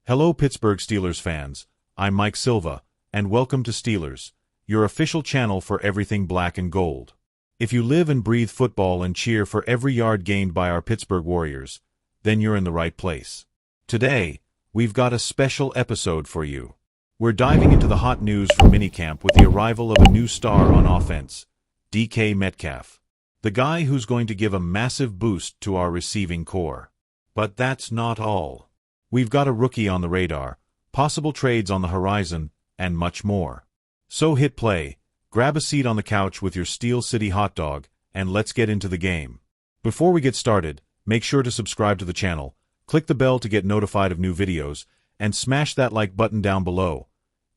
Hello Pittsburgh Steelers fans, I'm Mike Silva, and welcome to Steelers, your official channel for everything black and gold. If you live and breathe football and cheer for every yard gained by our Pittsburgh Warriors, then you're in the right place. Today, we've got a special episode for you. We're diving into the hot news from minicamp with the arrival of a new star on offense, DK Metcalf, the guy who's going to give a massive boost to our receiving core. But that's not all. We've got a rookie on the radar, possible trades on the horizon, and much more. So hit play, grab a seat on the couch with your Steel City hot dog, and let's get into the game. Before we get started, make sure to subscribe to the channel, click the bell to get notified of new videos, and smash that like button down below.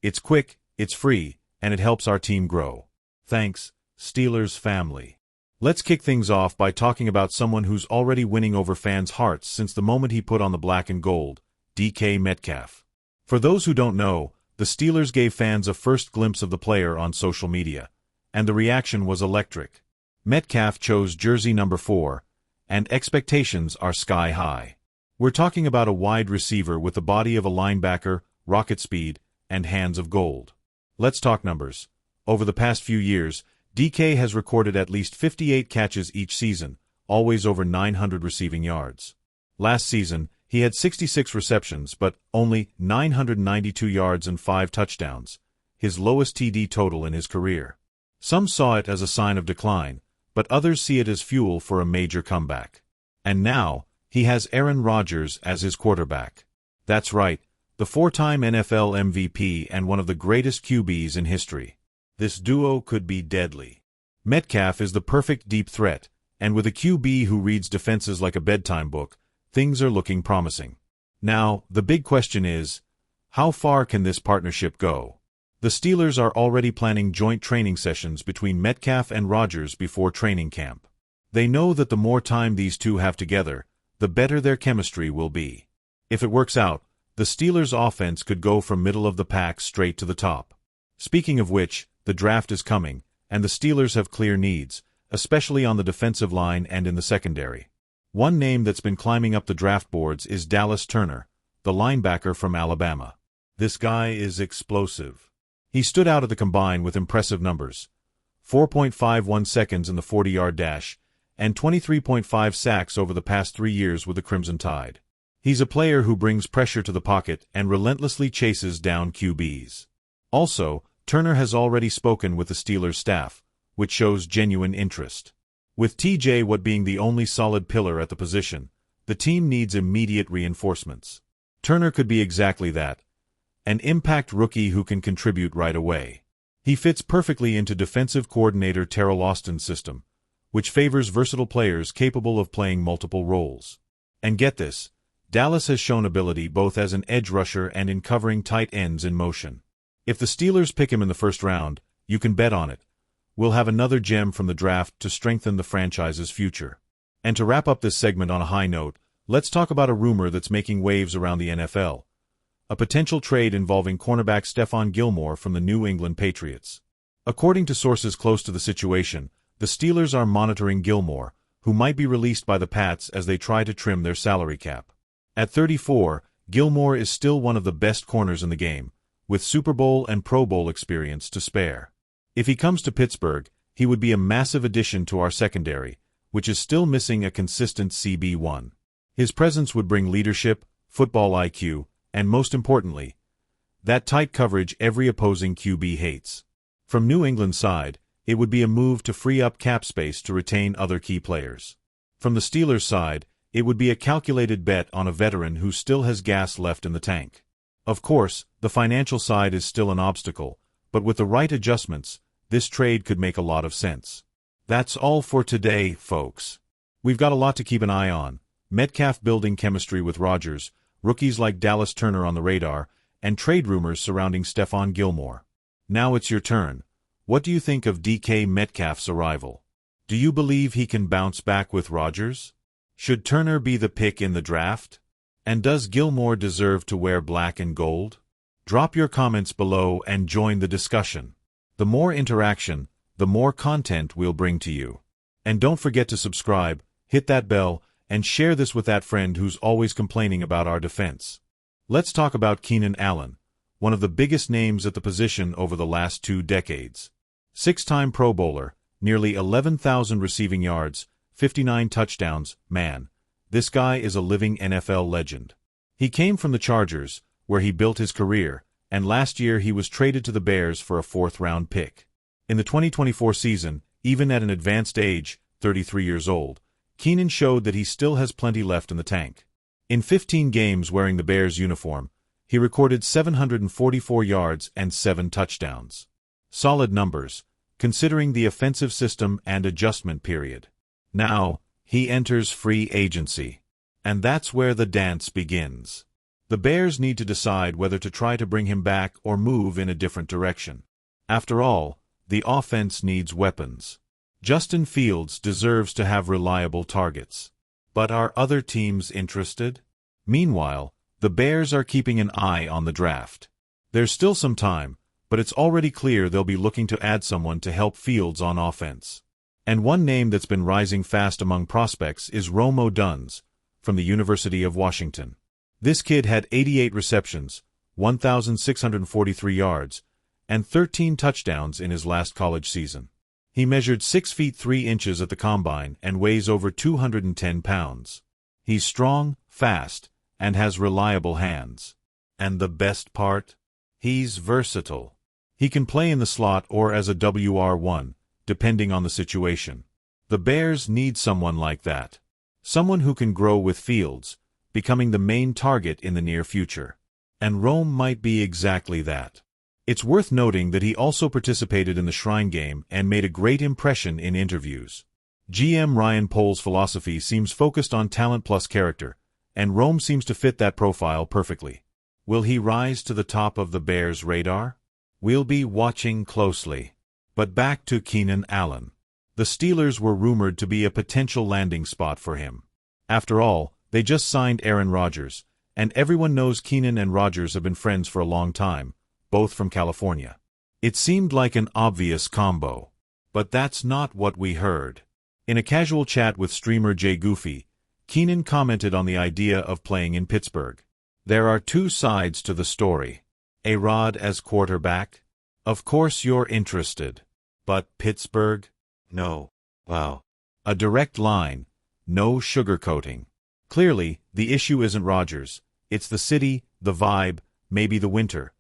It's quick, it's free, and it helps our team grow. Thanks, Steelers family. Let's kick things off by talking about someone who's already winning over fans' hearts since the moment he put on the black and gold, DK Metcalf. For those who don't know, the Steelers gave fans a first glimpse of the player on social media, and the reaction was electric. Metcalf chose jersey number 4, and expectations are sky high. We're talking about a wide receiver with the body of a linebacker, rocket speed, and hands of gold. Let's talk numbers. Over the past few years, DK has recorded at least 58 catches each season, always over 900 receiving yards. Last season, he had 66 receptions but only 992 yards and 5 touchdowns, his lowest TD total in his career. Some saw it as a sign of decline, but others see it as fuel for a major comeback. And now, he has Aaron Rodgers as his quarterback. That's right, the 4-time NFL MVP and one of the greatest QBs in history. This duo could be deadly. Metcalf is the perfect deep threat, and with a QB who reads defenses like a bedtime book, things are looking promising. Now, the big question is, how far can this partnership go? The Steelers are already planning joint training sessions between Metcalf and Rodgers before training camp. They know that the more time these two have together, the better their chemistry will be. If it works out, the Steelers' offense could go from middle of the pack straight to the top. Speaking of which, the draft is coming, and the Steelers have clear needs, especially on the defensive line and in the secondary. One name that's been climbing up the draft boards is Dallas Turner, the linebacker from Alabama. This guy is explosive. He stood out at the combine with impressive numbers: 4.51 seconds in the 40-yard dash, and 23.5 sacks over the past 3 years with the Crimson Tide. He's a player who brings pressure to the pocket and relentlessly chases down QBs. Also, Turner has already spoken with the Steelers staff, which shows genuine interest. With TJ Watt being the only solid pillar at the position, the team needs immediate reinforcements. Turner could be exactly that, an impact rookie who can contribute right away. He fits perfectly into defensive coordinator Terrell Austin's system, which favors versatile players capable of playing multiple roles. And get this, Dallas has shown ability both as an edge rusher and in covering tight ends in motion. If the Steelers pick him in the first round, you can bet on it. We'll have another gem from the draft to strengthen the franchise's future. And to wrap up this segment on a high note, let's talk about a rumor that's making waves around the NFL. A potential trade involving cornerback Stephon Gilmore from the New England Patriots. According to sources close to the situation, the Steelers are monitoring Gilmore, who might be released by the Pats as they try to trim their salary cap. At 34, Gilmore is still one of the best corners in the game, with Super Bowl and Pro Bowl experience to spare. If he comes to Pittsburgh, he would be a massive addition to our secondary, which is still missing a consistent CB1. His presence would bring leadership, football IQ, and most importantly, that tight coverage every opposing QB hates. From New England's side, it would be a move to free up cap space to retain other key players. From the Steelers' side, it would be a calculated bet on a veteran who still has gas left in the tank. Of course, the financial side is still an obstacle, but with the right adjustments, this trade could make a lot of sense. That's all for today, folks. We've got a lot to keep an eye on: Metcalf building chemistry with Rodgers, rookies like Dallas Turner on the radar, and trade rumors surrounding Stephon Gilmore. Now it's your turn. What do you think of DK Metcalf's arrival? Do you believe he can bounce back with Rodgers? Should Turner be the pick in the draft? And does Gilmore deserve to wear black and gold? Drop your comments below and join the discussion. The more interaction, the more content we'll bring to you. And don't forget to subscribe, hit that bell, and share this with that friend who's always complaining about our defense. Let's talk about Keenan Allen, one of the biggest names at the position over the last 2 decades. 6-time Pro Bowler, nearly 11,000 receiving yards, 59 touchdowns, man. This guy is a living NFL legend. He came from the Chargers, where he built his career, and last year he was traded to the Bears for a 4th-round pick. In the 2024 season, even at an advanced age, 33 years old, Keenan showed that he still has plenty left in the tank. In 15 games wearing the Bears uniform, he recorded 744 yards and 7 touchdowns. Solid numbers, considering the offensive system and adjustment period. Now, he enters free agency. And that's where the dance begins. The Bears need to decide whether to try to bring him back or move in a different direction. After all, the offense needs weapons. Justin Fields deserves to have reliable targets. But are other teams interested? Meanwhile, the Bears are keeping an eye on the draft. There's still some time, but it's already clear they'll be looking to add someone to help Fields on offense. And one name that's been rising fast among prospects is Rome Odunze, from the University of Washington. This kid had 88 receptions, 1,643 yards, and 13 touchdowns in his last college season. He measured 6 feet 3 inches at the combine and weighs over 210 pounds. He's strong, fast, and has reliable hands. And the best part? He's versatile. He can play in the slot or as a WR1, depending on the situation. The Bears need someone like that. Someone who can grow with Fields, becoming the main target in the near future. And Rome might be exactly that. It's worth noting that he also participated in the Shrine Game and made a great impression in interviews. GM Ryan Poles' philosophy seems focused on talent plus character, and Rome seems to fit that profile perfectly. Will he rise to the top of the Bears' radar? We'll be watching closely. But back to Keenan Allen. The Steelers were rumored to be a potential landing spot for him. After all, they just signed Aaron Rodgers, and everyone knows Keenan and Rodgers have been friends for a long time, both from California. It seemed like an obvious combo. But that's not what we heard. In a casual chat with streamer Jay Goofy, Keenan commented on the idea of playing in Pittsburgh. There are 2 sides to the story. A-Rod as quarterback? Of course you're interested. But Pittsburgh? No. Wow. A direct line, no sugarcoating. Clearly, the issue isn't Rodgers. It's the city, the vibe, maybe the winter.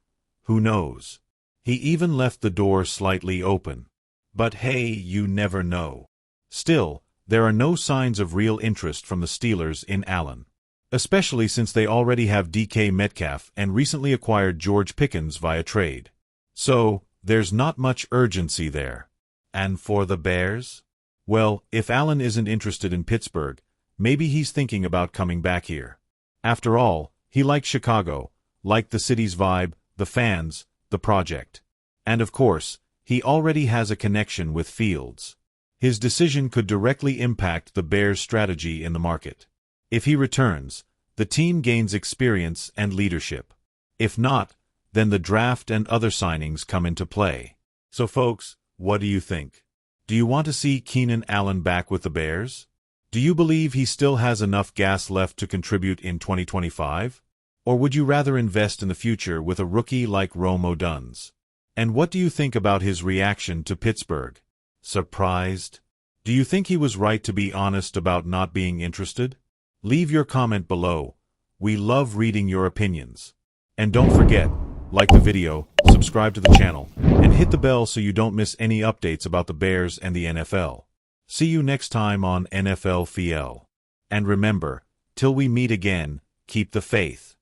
Who knows? He even left the door slightly open. But hey, you never know. Still, there are no signs of real interest from the Steelers in Allen. Especially since they already have DK Metcalf and recently acquired George Pickens via trade. So, there's not much urgency there. And for the Bears? Well, if Allen isn't interested in Pittsburgh, maybe he's thinking about coming back here. After all, he liked Chicago, liked the city's vibe, the fans, the project. And of course, he already has a connection with Fields. His decision could directly impact the Bears' strategy in the market. If he returns, the team gains experience and leadership. If not, then the draft and other signings come into play. So folks, what do you think? Do you want to see Keenan Allen back with the Bears? Do you believe he still has enough gas left to contribute in 2025? Or would you rather invest in the future with a rookie like Rome Odunze? And what do you think about his reaction to Pittsburgh? Surprised? Do you think he was right to be honest about not being interested? Leave your comment below. We love reading your opinions. And don't forget, like the video, subscribe to the channel, and hit the bell so you don't miss any updates about the Bears and the NFL. See you next time on NFL FL. And remember, till we meet again, keep the faith.